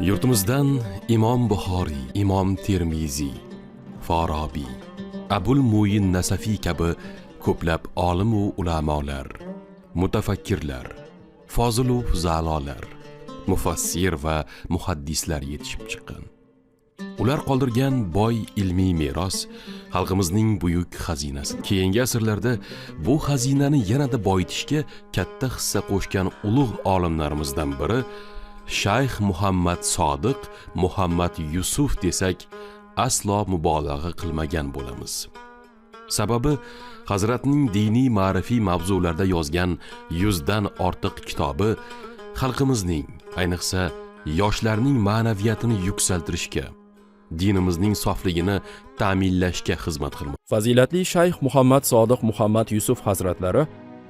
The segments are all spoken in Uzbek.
Yurtimizdan Imom Buxoriy, Imom Termiziy, Farabiy, Abul Mu'in Nasafiy kabi ko'plab olim va ulamolar, mutafakkirlar, fozil va zalolar, mufassir va muhaddislar yetishib chiqqan. Ular qoldirgan boy ilmiy meros xalqimizning buyuk xazinasi. Keyingi asrlarda bu xazinani yanada boyitishga katta hissa qo'shgan ulug' olimlarimizdan biri Shayx Muhammad Sodiq Muhammad Yusuf desak aslo mubolag'a qilmagan bo'lamiz. Sababi Hazratning diniy ma'rifiy mavzularda yozgan 100 dan ortiq kitobi xalqimizning, ayniqsa yoshlarning ma'naviyatini yuksaltirishga, dinimizning sofligini ta'minlashga xizmat qilmoqda. Fazilatli Shayx Muhammad Sodiq Muhammad Yusuf hazratlari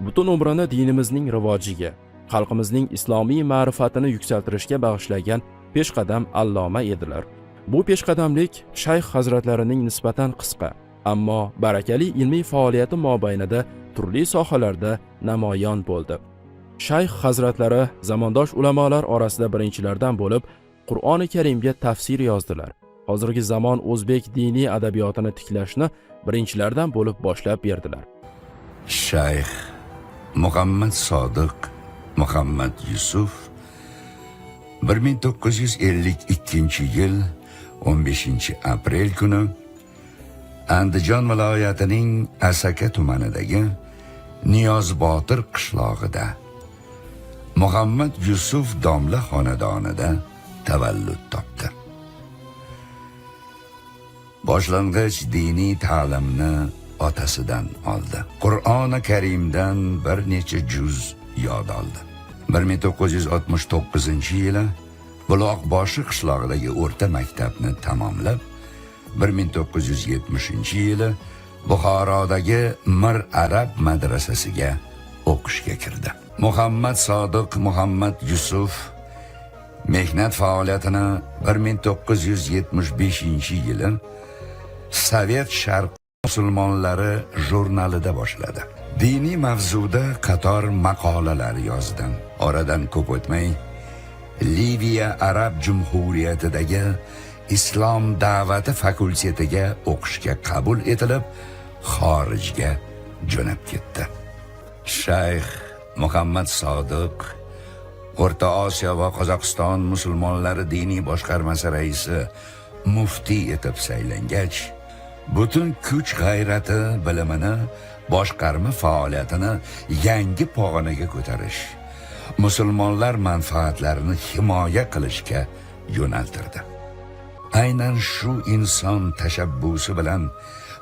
butun umrini dinimizning rivojiga, xalqimizning islomiy ma'rifatini yuksaltirishga bag'ishlagan peshqadam alloma edilar. Bu peshqadamlik Shayx hazratlarining nisbatan qisqa, ammo barakali ilmiy faoliyati mobaynida turli sohalarda namoyon bo'ldi. Shayx hazratlari zamondosh ulamolar orasida birinchilardan bo'lib, Qur'oni Karimga tafsir yozdilar. Hozirgi zamon o'zbek diniy adabiyotini tiklashni birinchilardan bo'lib boshlab berdilar. Shayx Muhammad Sodiq Muhammad Yusuf 1952-yil 15-aprel kuni Andijon viloyatining Asaka tumanidagi Niyozbotir qishlog'ida Muhammad Yusuf domla xonadonida tavallud topdi. Boshlang'ich diniy ta'limni otasidan oldi. Qur'oni Karimdan bir necha juz yod oldi. 1969-yili Buloqboshi qishlog'idagi o'rta maktabni tamomlab, 1970-yili Buxorodagi Mir Arab madrasasiga o'qishga kirdi. Muhammad Sodiq Muhammad Yusuf mehnat faoliyatini 1975-yili Sovet Sharq musulmonlari jurnalida boshladi. Diniy mavzuda qator maqolalar yozdi. Oradan ko'p o'tmay Liviya Arab Jumhuriyatidagi Islom da'vati fakultetiga o'qishga qabul etilib, xorijga jo'nab ketdi. Shayx Muhammad Sodiq O'rta Osiyo va Qozog'iston musulmonlari diniy boshqarmasi raisi muftiy etib saylangach, butun kuch g'ayrati, bilimini, boshqarma faoliyatini yangi pog'onaga ko'tarish, musulmonlar manfaatlarini himoya qilishga yo'naltirdi. Aynan shu inson tashabbusi bilan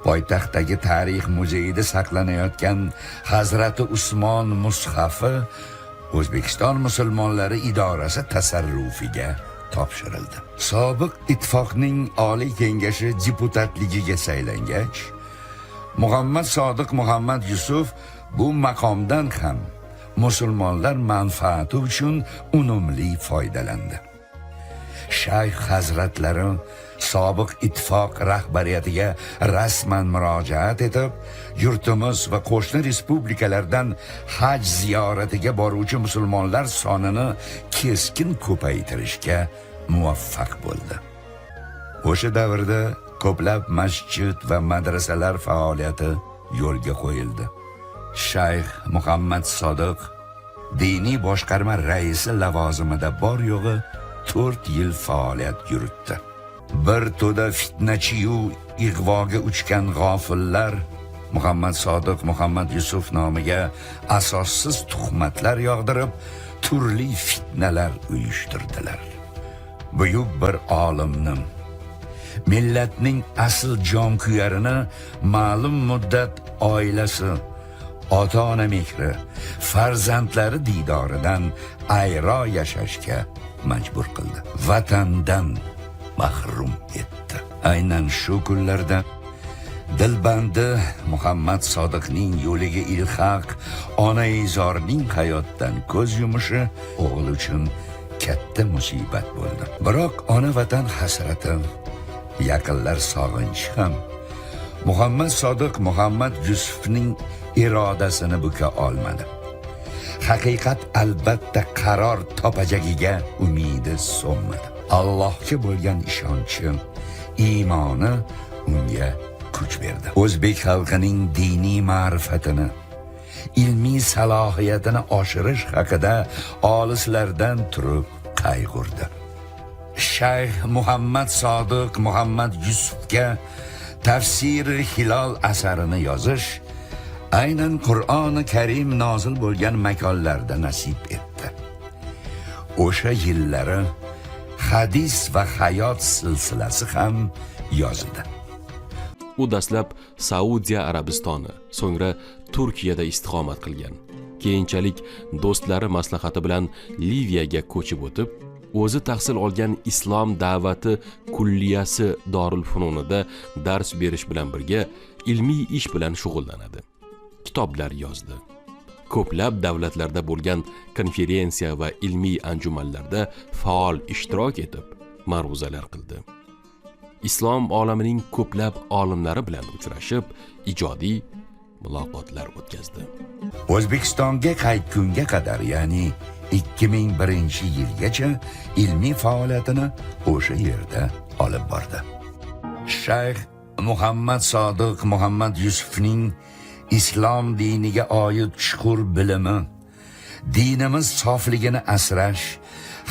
poytaxtdagi tarix muzeyida saqlanayotgan Hazrati Usmon mushafi O'zbekiston musulmonlari idorasi tasarrufiga topshirildi. Sobiq ittifoqning Oliy kengashi deputatligiga saylangach, Muhammad Sodiq Muhammad Yusuf bu maqomdan ham musulmonlar manfaati uchun unumli foydalandi. Shayx hazratlari sobiq ittifoq rahbariyatiga rasman murojaat etib, yurtimiz va qo'shni respublikalardan haj ziyoratiga boruvchi musulmonlar sonini keskin ko'paytirishga muvaffaq bo'ldi. O'sha davrda ko'plab masjid va madrasalar faoliyati yo'lga qo'yildi. Shayx Muhammad Sodiq diniy boshqarma raisi lavozimida bor yo'g'i 4 yil faoliyat yuritdi. Bir to'da fitnachi-yu ig'voga uchgan g'ofillar Muhammad Sodiq Muhammad Yusuf nomiga asossiz tuhmatlar yog'dirib, turli fitnalar uyushtirdilar. Buyuk bir olimni, millatning asl jonkuyarini ma'lum muddat oilasi, ota-ona mehri, farzandlari diydoridan ayro yashashga majbur qildi. Vatandan mahrum etdi. Aynan shu kunlarda dilbandi Muhammad Sodiqning yo'liga ilhaq onaizorning hayotdan ko'z yumishi o'g'il uchun katta musibat bo'ldi. Biroq ona vatan hasrati, yaqinlar sog'inchi ham Muhammad Sodiq Muhammad Yusufning irodasini buka olmadi. Haqiqat albatta qaror topajagiga umidi so'nmadi. Allohga bo'lgan ishonchi, iymoni unga kuch berdi. O'zbek xalqining diniy ma'rifatini, ilmiy salohiyatini oshirish haqida olislardan turib qayg'urdi. Shayx Muhammad Sodiq Muhammad Yusufga Tafsiri Hilol asarini yozish aynan Qur'oni Karim nozil bo'lgan makonlarda nasib etdi. O'sha yillari hadis va hayot silsilasi ham yozildi. U dastlab Saudiya Arabistoni, so'ngra Turkiyada istiqomat qilgan. Keyinchalik do'stlari maslahati bilan Liviyaga ko'chib o'tib, o'zi tahsil olgan Islom da'vati kulliyasi Dorul Fununida dars berish bilan birga ilmiy ish bilan shug'ullanadi. Kitoblar yozdi. Ko'plab davlatlarda bo'lgan konferensiya va ilmiy anjumanlarda faol ishtirok etib, ma'ruzalar qildi. Islom olamining ko'plab olimlari bilan uchrashib, ijodiy muloqotlar o'tkazdi. O'zbekistonga qaytgunga qadar, ya'ni 2001-yilgacha ilmiy faoliyatini o'sha yerda olib bordi. Shayx Muhammad Sodiq Muhammad Yusufning islom diniga oid chuqur bilimi, dinimiz sofligini asrash,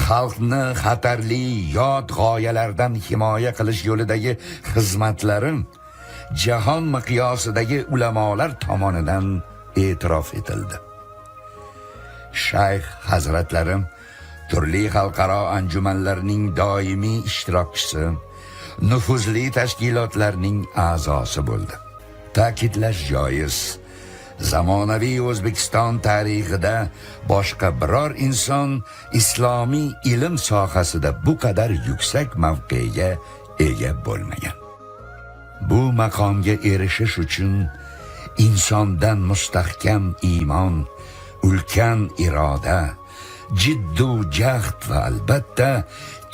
xalqni xatarli yot g'oyalardan himoya qilish yo'lidagi xizmatlari jahon miqyosidagi ulamolar tomonidan e'tirof etildi. Shayx hazratlari turli xalqaro anjumanlarning doimiy ishtirokchisi, nufuzli tashkilotlarning a'zosi bo'ldi. Ta'kidlash joiz, zamonaviy O'zbekiston tarixida boshqa biror inson islomiy ilm sohasida bu qadar yuksak mavqega ega bo'lmagan. Bu maqomga erishish uchun insondan mustahkam iymon, ulkan iroda, jiddu jahd va albatta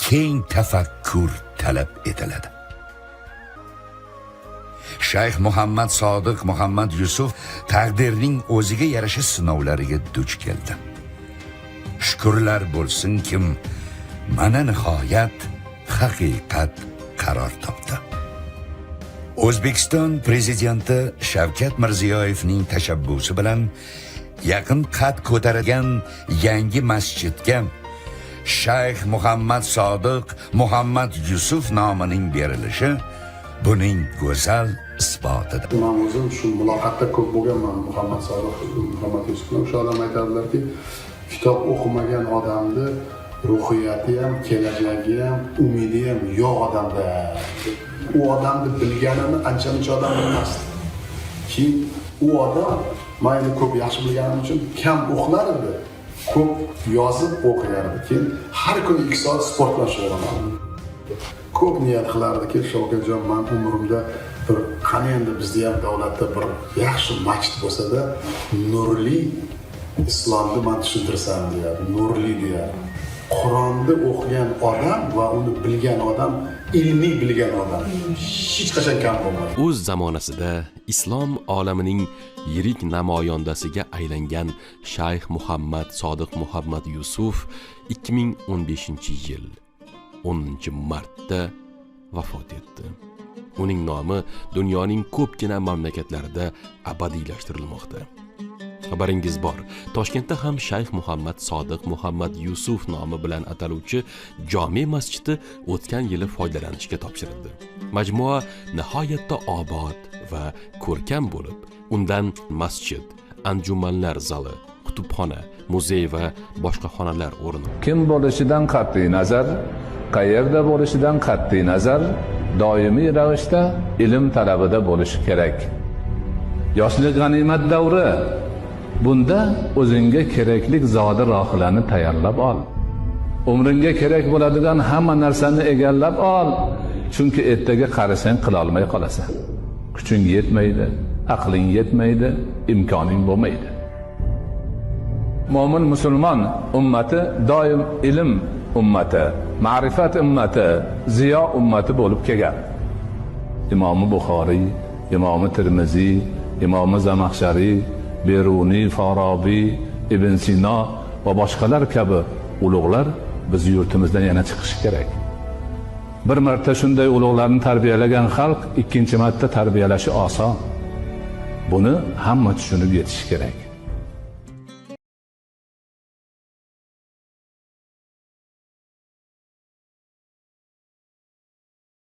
keng tafakkur talab etiladi. Shayx Muhammad Sodiq Muhammad Yusuf taqdirning o'ziga yarasha sinovlariga duch keldi. Shukrlar bo'lsin kim, mana nihoyat haqiqat qaror topdi. O'zbekiston prezidenti Shavkat Mirziyoyevning tashabbusi bilan yaqin qad ko'targan yangi masjidga Shayx Muhammad Sodiq Muhammad Yusuf nomining berilishi buning go'zal isbotidir. Men o'zim shu muloqotda ko'p bo'lganman Muhammad Sodiq Muhammad Yusuf bilan. O'sha odam aytadilarki, kitob o'qimagan odamni ruhiyati ham, kelajagi ham, umidi ham yo'q odamda. U odamni bilganini ancha-muncha odam bilmasdi. Keyin u odam mayli ko'p yaxshi bilganim uchun kam o'qilar edi, ko'p yozib o'qiyardi. Keyin har kuni 2 soat sport bilan shug'ullanardi. Ko'p niyat qilardiki, Shavkatjon, men umrimda bir qani endi bizda ham davlatda bir yaxshi masjid bo'lsa-da, nurli islomni men tushuntirsam deyapti. Nurli deyapti. Qur'onni o'qigan odam va uni bilgan odam, ilmiy bilgan odam hech qachon kam bo'lmaydi. O'z zamonasida islom olamining yirik namoyandasiga aylangan Shayx Muhammad Sodiq Muhammad Yusuf 2015-yil 10-martda vafot etdi. Uning nomi dunyoning ko'pgina mamlakatlarida abadiylashtirilmoqda. Xabaringiz bor, Toshkentda ham Shayx Muhammad Sodiq Muhammad Yusuf nomi bilan ataluvchi jome masjidi o'tgan yili foydalanishga topshirildi. Majmua nihoyatda obod va ko'rkam bo'lib, undan masjid, anjumanlar zali, kutubxona, muzey va boshqa xonalar o'rin oldi. Kim bo'lishidan qat'iy nazar, qayerda bo'lishidan qat'iy nazar, doimiy ravishda ilm talabida bo'lish kerak. Yoshlik g'animat davri. Bunda o'zingga keraklik zodi rohilani tayyorlab ol. Umringga kerak bo'ladigan hamma narsani egallab ol, chunki ertaga qarasang qila olmay qolasan. Kuching yetmaydi, aqling yetmaydi, imkoning bo'lmaydi. Mo'min musulmon ummati doim ilm ummati, ma'rifat ummati, ziyo ummati bo'lib kelgan. Imomi Buxoriy, Imomi Tirmiziy, Imomi Zamaxshariy, Beruniy, Farabiy, Ibn Sino va boshqalar kabi ulug'lar biz yurtimizdan yana chiqishi kerak. Bir marta shunday ulug'larni tarbiyalagan xalq ikkinchi marta tarbiyalashi oson. Buni hamma tushunib yetishi kerak.